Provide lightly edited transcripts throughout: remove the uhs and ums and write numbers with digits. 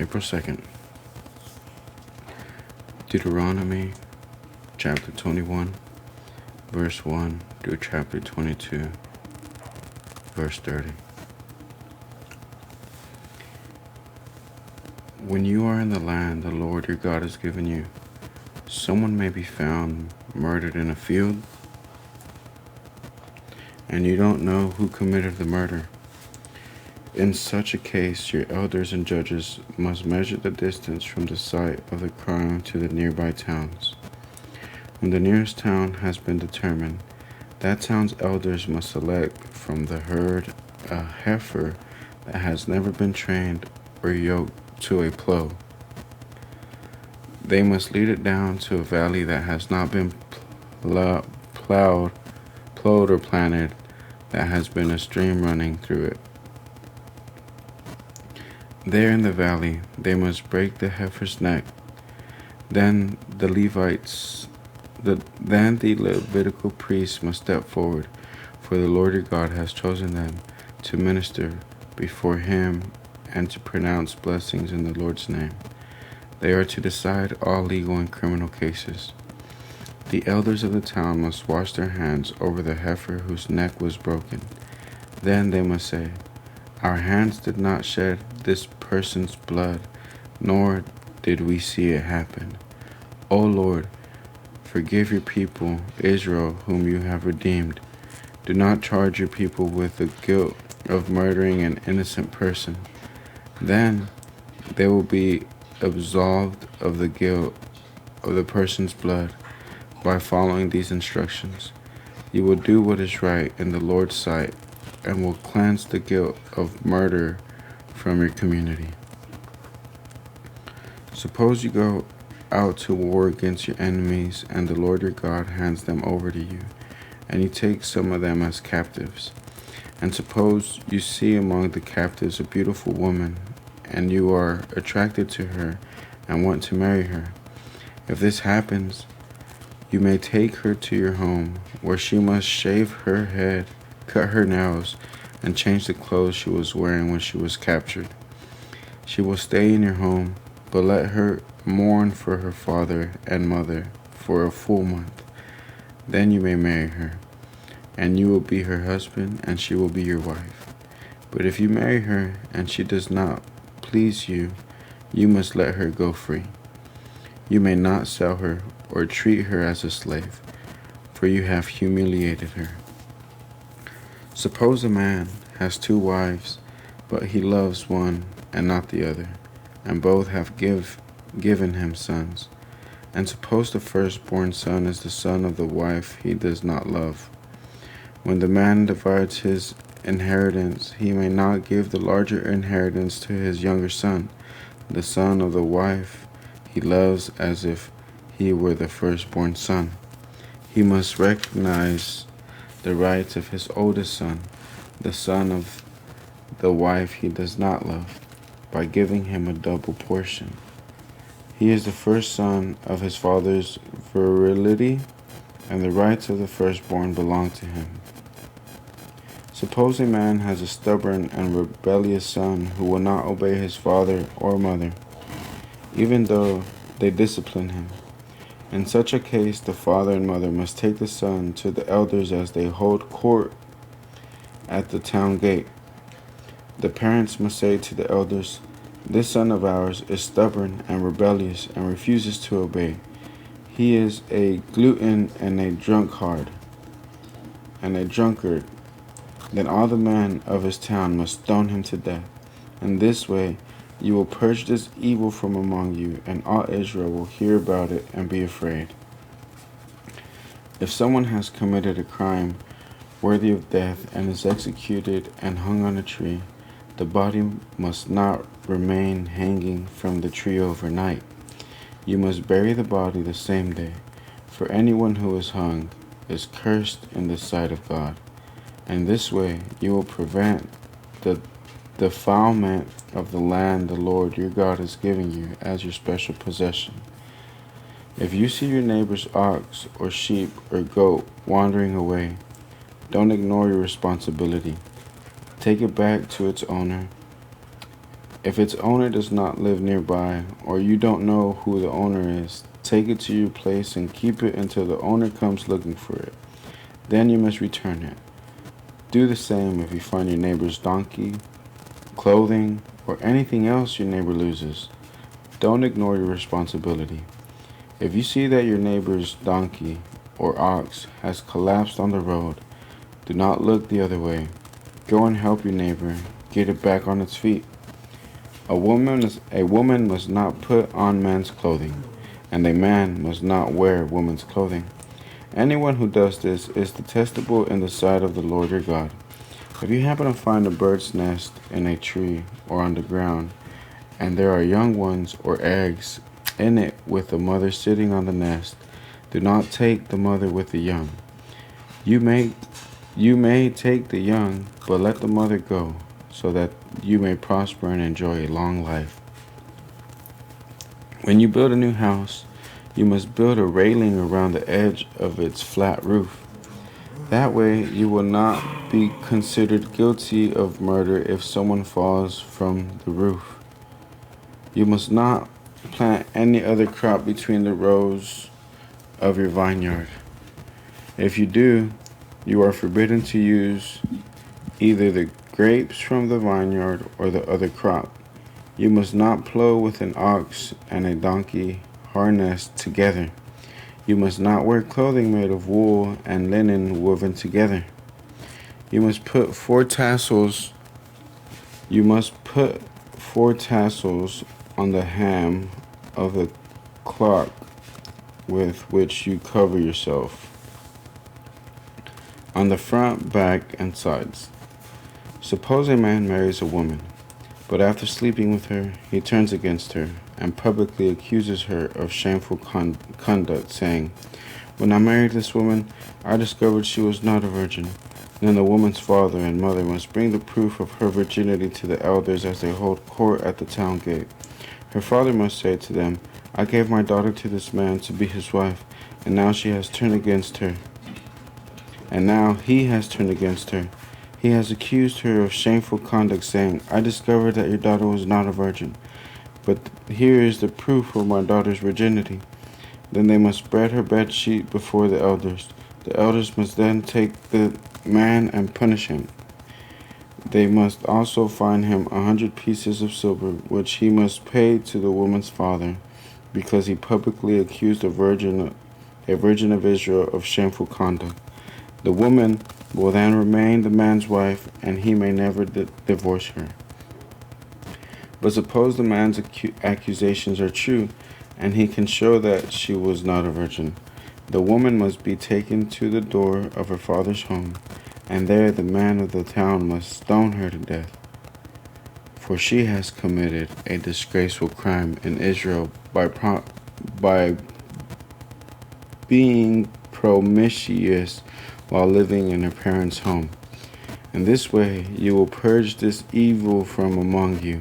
April 2nd, Deuteronomy chapter 21, verse 1 through chapter 22, verse 30. When you are in the land the Lord your God has given you, someone may be found murdered in a field, and you don't know who committed the murder. In such a case, your elders and judges must measure the distance from the site of the crime to the nearby towns. When the nearest town has been determined, that town's elders must select from the herd a heifer that has never been trained or yoked to a plow. They must lead it down to a valley that has not been plowed or planted, that has been a stream running through it. There in the valley, they must break the heifer's neck. Then the Levitical priests must step forward, for the Lord your God has chosen them to minister before him and to pronounce blessings in the Lord's name. They are to decide all legal and criminal cases. The elders of the town must wash their hands over the heifer whose neck was broken. Then they must say, "Our hands did not shed this person's blood, nor did we see it happen. O Lord, forgive your people, Israel, whom you have redeemed. Do not charge your people with the guilt of murdering an innocent person." Then they will be absolved of the guilt of the person's blood. By following these instructions, you will do what is right in the Lord's sight and will cleanse the guilt of murder from your community. Suppose you go out to war against your enemies, and the Lord your God hands them over to you, and you take some of them as captives. And suppose you see among the captives a beautiful woman, and you are attracted to her and want to marry her. If this happens, you may take her to your home, where she must shave her head, cut her nails, and change the clothes she was wearing when she was captured. She will stay in your home, but let her mourn for her father and mother for a full month. Then you may marry her, and you will be her husband, and she will be your wife. But if you marry her and she does not please you, you must let her go free. You may not sell her or treat her as a slave, for you have humiliated her. Suppose a man has 2 wives, but he loves one and not the other, and both have given him sons. And suppose the firstborn son is the son of the wife he does not love. When the man divides his inheritance, he may not give the larger inheritance to his younger son, the son of the wife he loves, as if he were the firstborn son. He must recognize the rights of his oldest son, the son of the wife he does not love, by giving him a double portion. He is the first son of his father's virility, and the rights of the firstborn belong to him. Suppose a man has a stubborn and rebellious son who will not obey his father or mother, even though they discipline him. In such a case, the father and mother must take the son to the elders as they hold court at the town gate. The parents must say to the elders, "This son of ours is stubborn and rebellious and refuses to obey. He is a glutton and a drunkard and a drunkard." Then all the men of his town must stone him to death. In this way, you will purge this evil from among you, and all Israel will hear about it and be afraid. If someone has committed a crime worthy of death and is executed and hung on a tree, the body must not remain hanging from the tree overnight. You must bury the body the same day, for anyone who is hung is cursed in the sight of God. In this way, you will prevent the defilement of the land the Lord your God is giving you as your special possession. If you see your neighbor's ox or sheep or goat wandering away, don't ignore your responsibility. Take it back to its owner If its owner does not live nearby, or you don't know who the owner is, take it to your place and keep it until the owner comes looking for it. Then you must return it. Do the same if you find your neighbor's donkey, clothing, or anything else your neighbor loses. Don't ignore your responsibility. If you see that your neighbor's donkey or ox has collapsed on the road, do not look the other way. Go and help your neighbor get it back on its feet. A woman must not put on man's clothing, and a man must not wear woman's clothing. Anyone who does this is detestable in the sight of the Lord your God. If you happen to find a bird's nest in a tree or on the ground, and there are young ones or eggs in it with the mother sitting on the nest, do not take the mother with the young. You may take the young, but let the mother go, so that you may prosper and enjoy a long life. When you build a new house, you must build a railing around the edge of its flat roof. That way you will not be considered guilty of murder if someone falls from the roof. You must not plant any other crop between the rows of your vineyard. If you do, you are forbidden to use either the grapes from the vineyard or the other crop. You must not plow with an ox and a donkey harnessed together. You must not wear clothing made of wool and linen woven together. You must put four tassels on the ham of the cloak with which you cover yourself, on the front, back, and sides. Suppose a man marries a woman, but after sleeping with her, he turns against her and publicly accuses her of shameful conduct, saying, "When I married this woman, I discovered she was not a virgin." Then the woman's father and mother must bring the proof of her virginity to the elders as they hold court at the town gate. Her father must say to them, "I gave my daughter to this man to be his wife, and now he has turned against her. He has accused her of shameful conduct, saying, 'I discovered that your daughter was not a virgin. But here is the proof of my daughter's virginity.' Then they must spread her bed sheet before the elders. The elders must then take the man and punish him. They must also fine him 100 pieces of silver, which he must pay to the woman's father, because he publicly accused a virgin of Israel of shameful conduct. The woman will then remain the man's wife, and he may never divorce her. But suppose the man's accusations are true, and he can show that she was not a virgin. The woman must be taken to the door of her father's home, and there the man of the town must stone her to death. For she has committed a disgraceful crime in Israel by being promiscuous while living in her parents' home. In this way you will purge this evil from among you.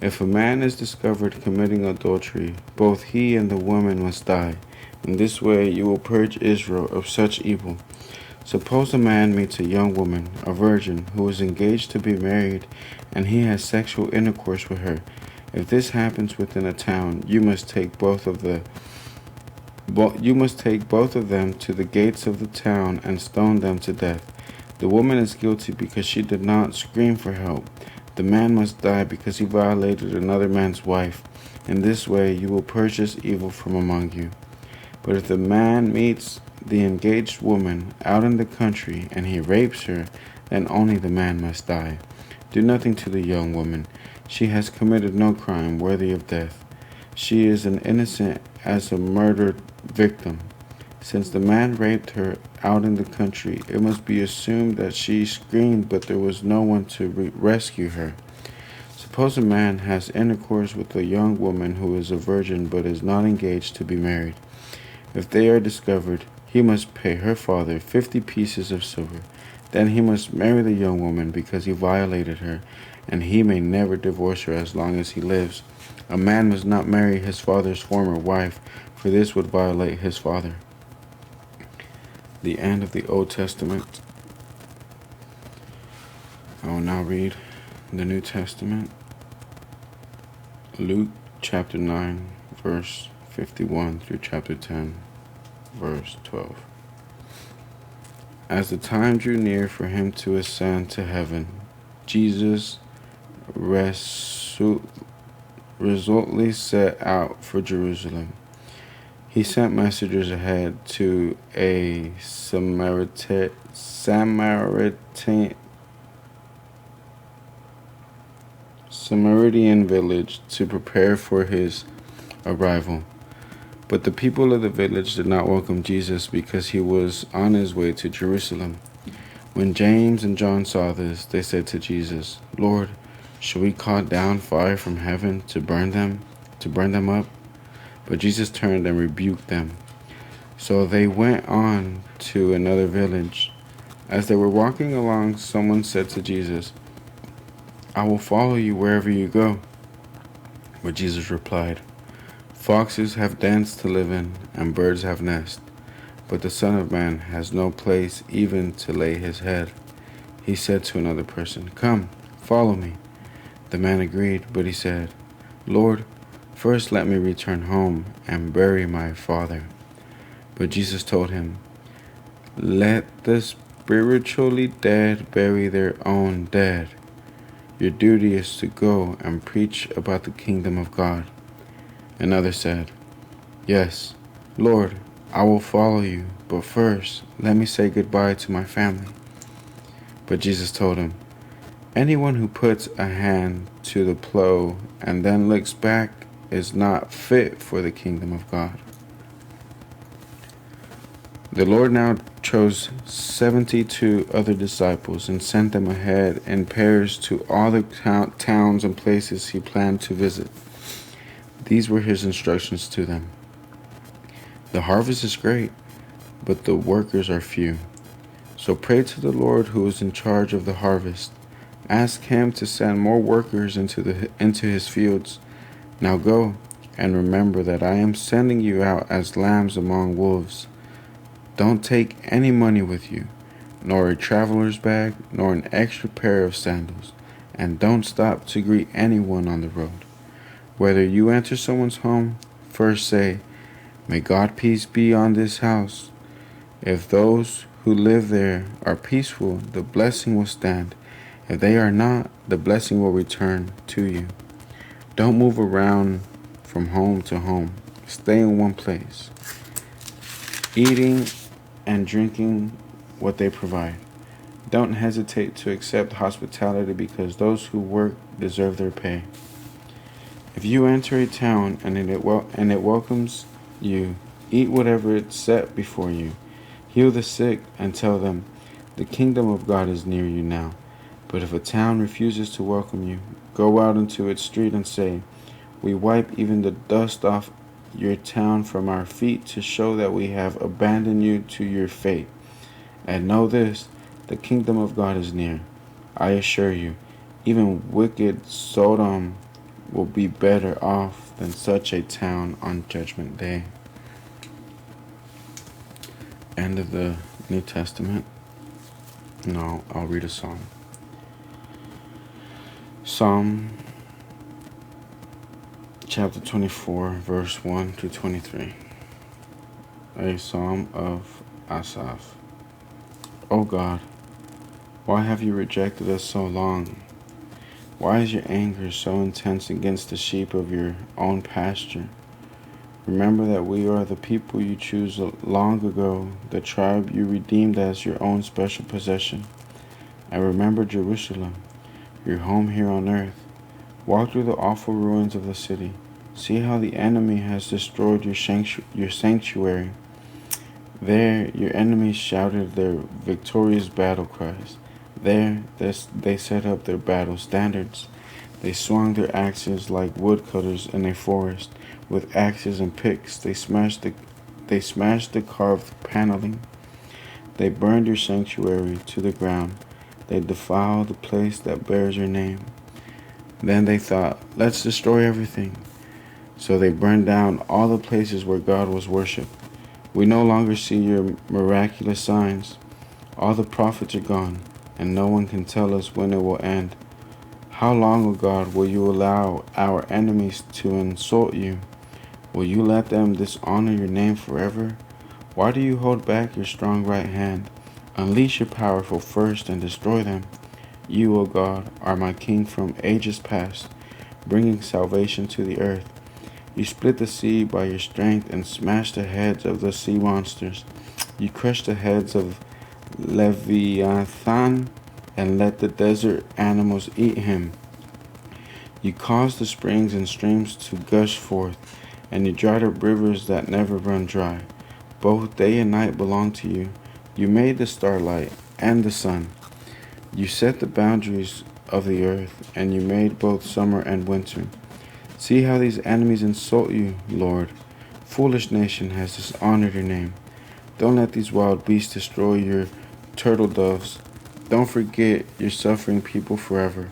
If a man is discovered committing adultery, both he and the woman must die. In this way you will purge Israel of such evil. Suppose a man meets a young woman, a virgin, who is engaged to be married, and he has sexual intercourse with her. If this happens within a town, you must take both of them to the gates of the town and stone them to death. The woman is guilty because she did not scream for help. The man must die because he violated another man's wife. In this way you will purge this evil from among you. But if the man meets the engaged woman out in the country and he rapes her, then only the man must die. Do nothing to the young woman. She has committed no crime worthy of death. She is as innocent as a murdered victim. Since the man raped her out in the country, it must be assumed that she screamed, but there was no one to rescue her. Suppose a man has intercourse with a young woman who is a virgin but is not engaged to be married. If they are discovered, he must pay her father 50 pieces of silver. Then he must marry the young woman because he violated her, and he may never divorce her as long as he lives. A man must not marry his father's former wife, for this would violate his father. The end of the Old Testament. I will now read the New Testament. Luke chapter 9, verse 51 through chapter 10, verse 12. As the time drew near for him to ascend to heaven, Jesus resolutely set out for Jerusalem. He sent messengers ahead to a Samaritan village to prepare for his arrival. But the people of the village did not welcome Jesus because he was on his way to Jerusalem. When James and John saw this, they said to Jesus, "Lord, should we call down fire from heaven to burn them up?" But Jesus turned and rebuked them. So they went on to another village. As they were walking along, someone said to Jesus, "I will follow you wherever you go." But Jesus replied, "Foxes have dens to live in, and birds have nests, but the Son of Man has no place even to lay his head." He said to another person, "Come, follow me." The man agreed, but he said, "Lord, first let me return home and bury my father." But Jesus told him, "Let the spiritually dead bury their own dead. Your duty is to go and preach about the kingdom of God." Another said, "Yes, Lord, I will follow you, but first let me say goodbye to my family." But Jesus told him, "Anyone who puts a hand to the plow and then looks back is not fit for the kingdom of God." The Lord now chose 72 other disciples and sent them ahead in pairs to all the towns and places he planned to visit. These were his instructions to them. "The harvest is great, but the workers are few. So pray to the Lord who is in charge of the harvest. Ask him to send more workers into his fields. Now go, and remember that I am sending you out as lambs among wolves. Don't take any money with you, nor a traveler's bag, nor an extra pair of sandals, and don't stop to greet anyone on the road. Whether you enter someone's home, first say, 'May God peace be on this house.' If those who live there are peaceful, the blessing will stand. If they are not, the blessing will return to you. Don't move around from home to home. Stay in one place, eating and drinking what they provide. Don't hesitate to accept hospitality because those who work deserve their pay. If you enter a town and it welcomes you, eat whatever is set before you. Heal the sick and tell them, 'The kingdom of God is near you now.' But if a town refuses to welcome you, go out into its street and say, 'We wipe even the dust off your town from our feet to show that we have abandoned you to your fate. And know this, the kingdom of God is near. I assure you, even wicked Sodom will be better off than such a town on Judgment Day." End of the New Testament. No, I'll read a psalm. Psalm chapter 24, verse 1 through 23. A psalm of Asaph. O God, why have you rejected us so long? Why is your anger so intense against the sheep of your own pasture? Remember that we are the people you chose long ago, the tribe you redeemed as your own special possession. And remember Jerusalem, your home here on earth. Walk through the awful ruins of the city. See how the enemy has destroyed your sanctuary. There your enemies shouted their victorious battle cries. There they set up their battle standards. They swung their axes like woodcutters in a forest. With axes and picks they smashed the carved paneling. They burned your sanctuary to the ground. They defiled the place that bears your name. Then they thought, let's destroy everything. So they burned down all the places where God was worshipped. We no longer see your miraculous signs. All the prophets are gone, and no one can tell us when it will end. How long, O God, will you allow our enemies to insult you? Will you let them dishonor your name forever? Why do you hold back your strong right hand? Unleash your powerful first and destroy them. You, O God, are my King from ages past, bringing salvation to the earth. You split the sea by your strength and smashed the heads of the sea monsters. You crushed the heads of Leviathan and let the desert animals eat him. You caused the springs and streams to gush forth, and you dried up rivers that never run dry. Both day and night belong to you. You made the starlight and the sun. You set the boundaries of the earth, and you made both summer and winter. See how these enemies insult you, Lord. Foolish nation has dishonored your name. Don't let these wild beasts destroy your turtle doves. Don't forget your suffering people forever.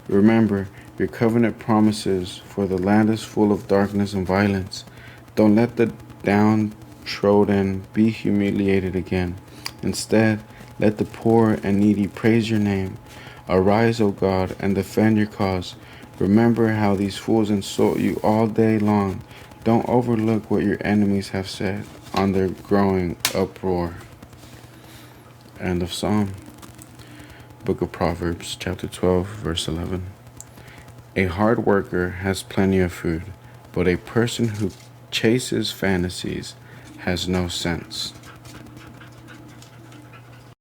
Remember your covenant promises, for the land is full of darkness and violence. Don't let the downtrodden be humiliated again. Instead, let the poor and needy praise your name. Arise, O God, and defend your cause. Remember how these fools insult you all day long. Don't overlook what your enemies have said on their growing uproar. End of Psalm. Book of Proverbs, chapter 12, verse 11. A hard worker has plenty of food, but a person who chases fantasies has no sense.